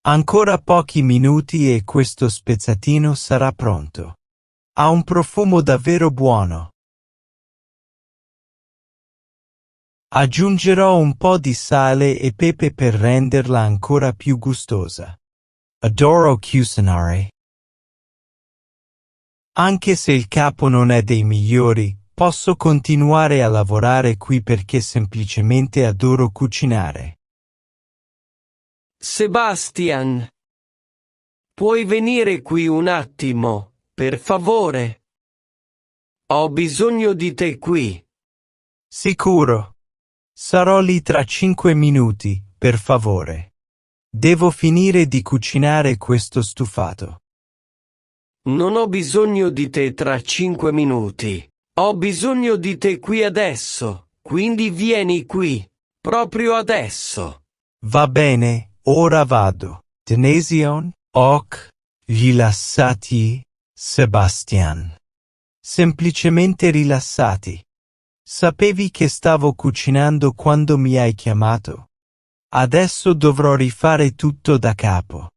Ancora pochi minuti e questo spezzatino sarà pronto. Ha un profumo davvero buono. Aggiungerò un po' di sale e pepe per renderla ancora più gustosa. Adoro cucinare. Anche se il capo non è dei migliori, posso continuare a lavorare qui perché semplicemente adoro cucinare. Sebastian, puoi venire qui un attimo, per favore? Ho bisogno di te qui. Sicuro. Sarò lì tra 5 minuti, per favore. Devo finire di cucinare questo stufato. Non ho bisogno di te tra 5 minuti. Ho bisogno di te qui adesso, quindi vieni qui, proprio adesso. Va bene, ora vado. Tenesion, ok, rilassati, Sebastian. Semplicemente rilassati. Sapevi che stavo cucinando quando mi hai chiamato? Adesso dovrò rifare tutto da capo.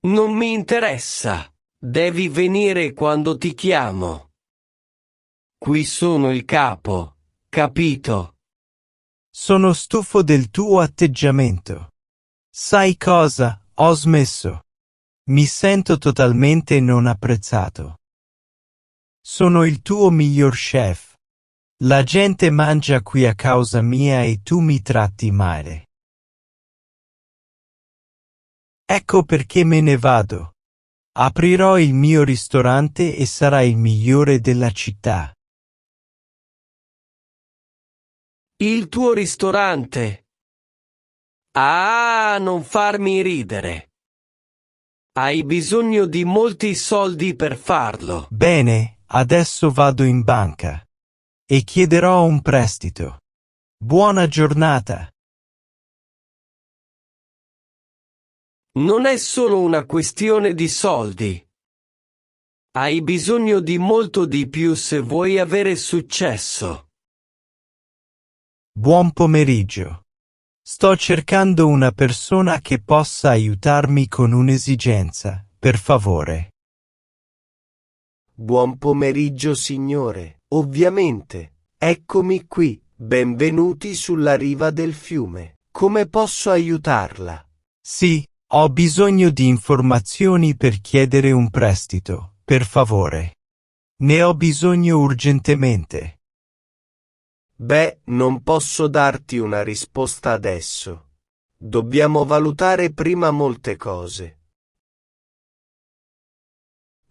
Non mi interessa. Devi venire quando ti chiamo. Qui sono il capo, capito? Sono stufo del tuo atteggiamento. Sai cosa? Ho smesso. Mi sento totalmente non apprezzato. Sono il tuo miglior chef. La gente mangia qui a causa mia e tu mi tratti male. Ecco perché me ne vado. Aprirò il mio ristorante e sarà il migliore della città. Il tuo ristorante. Ah, non farmi ridere. Hai bisogno di molti soldi per farlo. Bene, adesso vado in banca. E chiederò un prestito. Buona giornata. Non è solo una questione di soldi. Hai bisogno di molto di più se vuoi avere successo. Buon pomeriggio. Sto cercando una persona che possa aiutarmi con un'esigenza, per favore. Buon pomeriggio, signore. Ovviamente. Eccomi qui. Benvenuti sulla riva del fiume. Come posso aiutarla? Sì, ho bisogno di informazioni per chiedere un prestito, per favore. Ne ho bisogno urgentemente. Beh, non posso darti una risposta adesso. Dobbiamo valutare prima molte cose.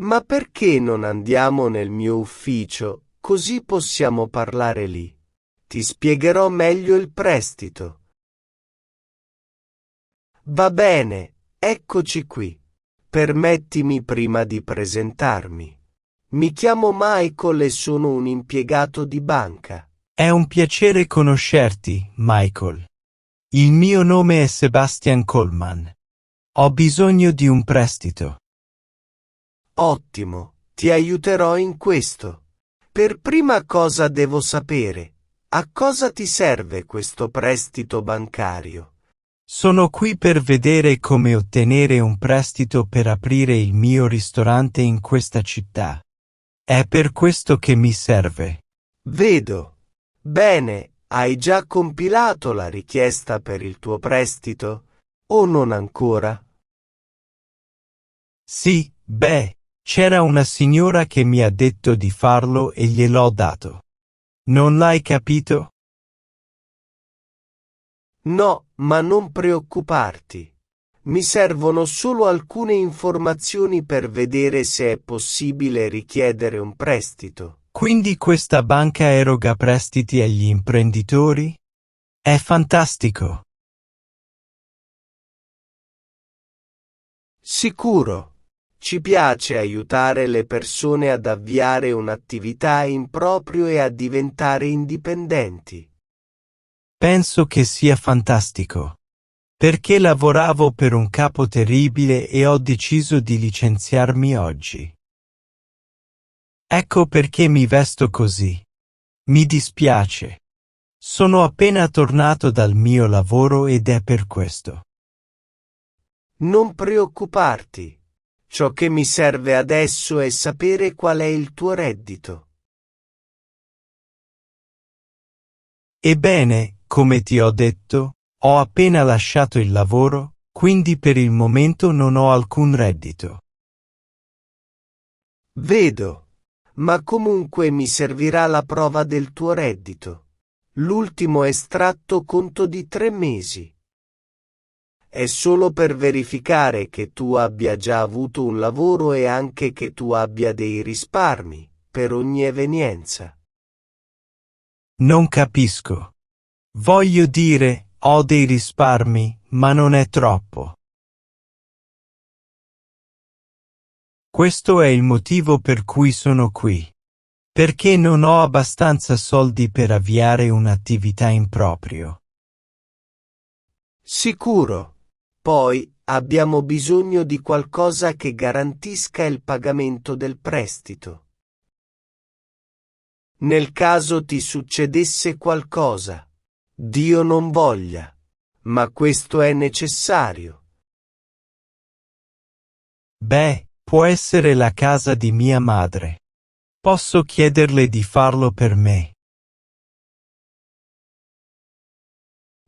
Ma perché non andiamo nel mio ufficio, così possiamo parlare lì? Ti spiegherò meglio il prestito. Va bene, eccoci qui. Permettimi prima di presentarmi. Mi chiamo Michael e sono un impiegato di banca. È un piacere conoscerti, Michael. Il mio nome è Sebastian Coleman. Ho bisogno di un prestito. Ottimo, ti aiuterò in questo. Per prima cosa devo sapere, a cosa ti serve questo prestito bancario? Sono qui per vedere come ottenere un prestito per aprire il mio ristorante in questa città. È per questo che mi serve. Vedo. Bene, hai già compilato la richiesta per il tuo prestito? O non ancora? Sì, c'era una signora che mi ha detto di farlo e gliel'ho dato. Non l'hai capito? No, ma non preoccuparti. Mi servono solo alcune informazioni per vedere se è possibile richiedere un prestito. Quindi questa banca eroga prestiti agli imprenditori? È fantastico. Sicuro. Ci piace aiutare le persone ad avviare un'attività in proprio e a diventare indipendenti. Penso che sia fantastico. Perché lavoravo per un capo terribile e ho deciso di licenziarmi oggi. Ecco perché mi vesto così. Mi dispiace. Sono appena tornato dal mio lavoro ed è per questo. Non preoccuparti. Ciò che mi serve adesso è sapere qual è il tuo reddito. Ebbene, come ti ho detto, ho appena lasciato il lavoro, quindi per il momento non ho alcun reddito. Vedo. Ma comunque mi servirà la prova del tuo reddito. L'ultimo estratto conto di 3 mesi. È solo per verificare che tu abbia già avuto un lavoro e anche che tu abbia dei risparmi per ogni evenienza. Non capisco. Voglio dire, ho dei risparmi, ma non è troppo. Questo è il motivo per cui sono qui. Perché non ho abbastanza soldi per avviare un'attività in proprio. Sicuro. Poi abbiamo bisogno di qualcosa che garantisca il pagamento del prestito. Nel caso ti succedesse qualcosa, Dio non voglia, ma questo è necessario. Beh, può essere la casa di mia madre. Posso chiederle di farlo per me.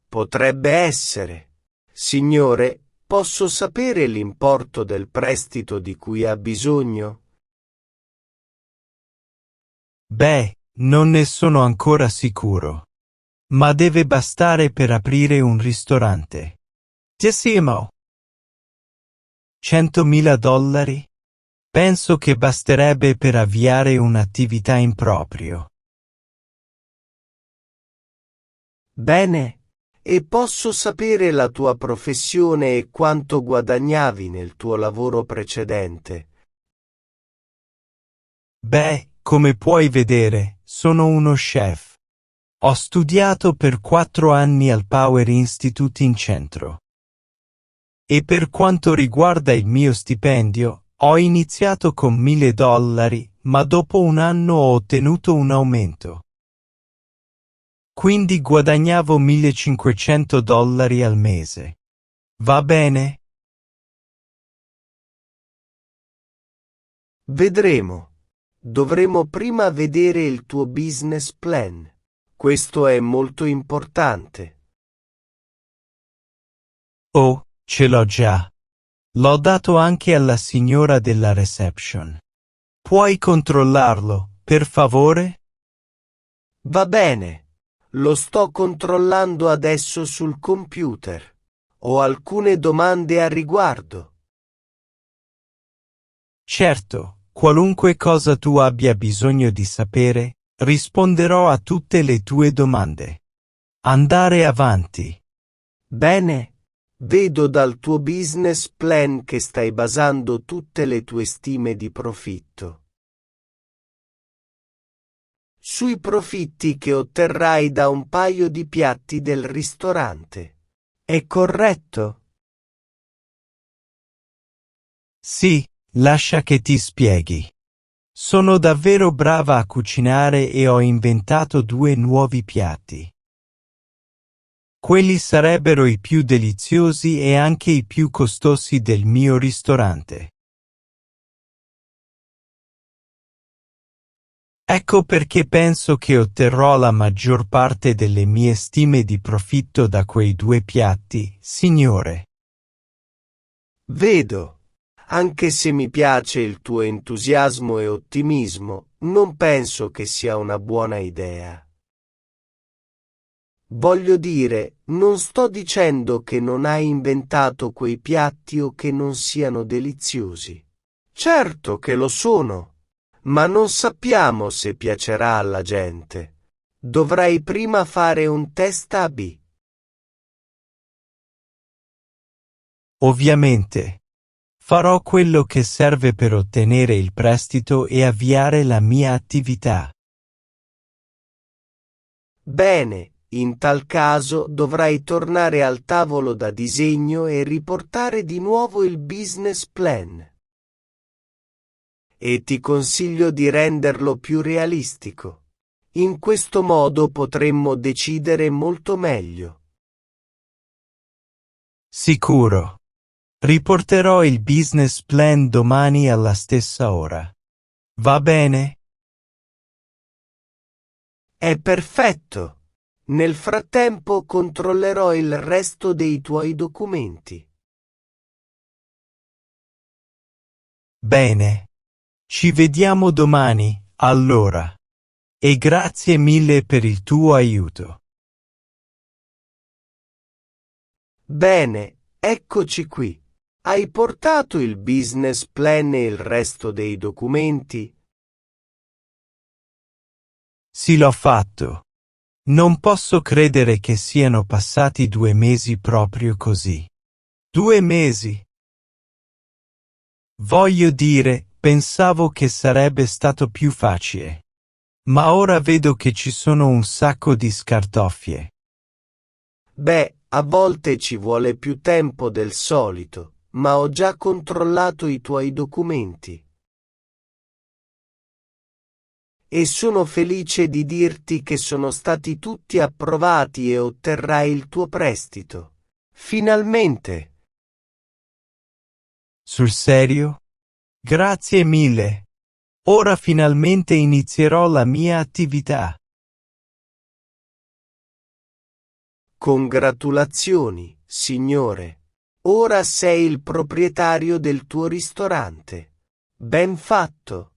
Potrebbe essere. Signore, posso sapere l'importo del prestito di cui ha bisogno? Beh, non ne sono ancora sicuro. Ma deve bastare per aprire un ristorante. $10.000? $100.000? Penso che basterebbe per avviare un'attività in proprio. Bene. E posso sapere la tua professione e quanto guadagnavi nel tuo lavoro precedente? Beh, come puoi vedere, sono uno chef. Ho studiato per 4 anni al Power Institute in centro. E per quanto riguarda il mio stipendio, ho iniziato con $1.000, ma dopo un anno ho ottenuto un aumento. Quindi guadagnavo $1.500 al mese. Va bene? Vedremo. Dovremo prima vedere il tuo business plan. Questo è molto importante. Oh, ce l'ho già. L'ho dato anche alla signora della reception. Puoi controllarlo, per favore? Va bene. Lo sto controllando adesso sul computer. Ho alcune domande a riguardo. Certo, qualunque cosa tu abbia bisogno di sapere, risponderò a tutte le tue domande. Andare avanti. Bene. Vedo dal tuo business plan che stai basando tutte le tue stime di profitto sui profitti che otterrai da un paio di piatti del ristorante. È corretto? Sì, lascia che ti spieghi. Sono davvero brava a cucinare e ho inventato 2 nuovi piatti. Quelli sarebbero i più deliziosi e anche i più costosi del mio ristorante. Ecco perché penso che otterrò la maggior parte delle mie stime di profitto da quei 2 piatti, signore. Vedo. Anche se mi piace il tuo entusiasmo e ottimismo, non penso che sia una buona idea. Voglio dire, non sto dicendo che non hai inventato quei piatti o che non siano deliziosi. Certo che lo sono, ma non sappiamo se piacerà alla gente. Dovrai prima fare un test A/B. Ovviamente. Farò quello che serve per ottenere il prestito e avviare la mia attività. Bene, in tal caso dovrai tornare al tavolo da disegno e riportare di nuovo il business plan. E ti consiglio di renderlo più realistico. In questo modo potremmo decidere molto meglio. Sicuro. Riporterò il business plan domani alla stessa ora. Va bene? È perfetto. Nel frattempo controllerò il resto dei tuoi documenti. Bene. Ci vediamo domani, allora. E grazie mille per il tuo aiuto. Bene, eccoci qui. Hai portato il business plan e il resto dei documenti? Sì, l'ho fatto. Non posso credere che siano passati 2 mesi proprio così. 2 mesi. Voglio dire, pensavo che sarebbe stato più facile. Ma ora vedo che ci sono un sacco di scartoffie. Beh, a volte ci vuole più tempo del solito, ma ho già controllato i tuoi documenti. E sono felice di dirti che sono stati tutti approvati e otterrai il tuo prestito. Finalmente! Sul serio? Grazie mille. Ora finalmente inizierò la mia attività. Congratulazioni, signore. Ora sei il proprietario del tuo ristorante. Ben fatto.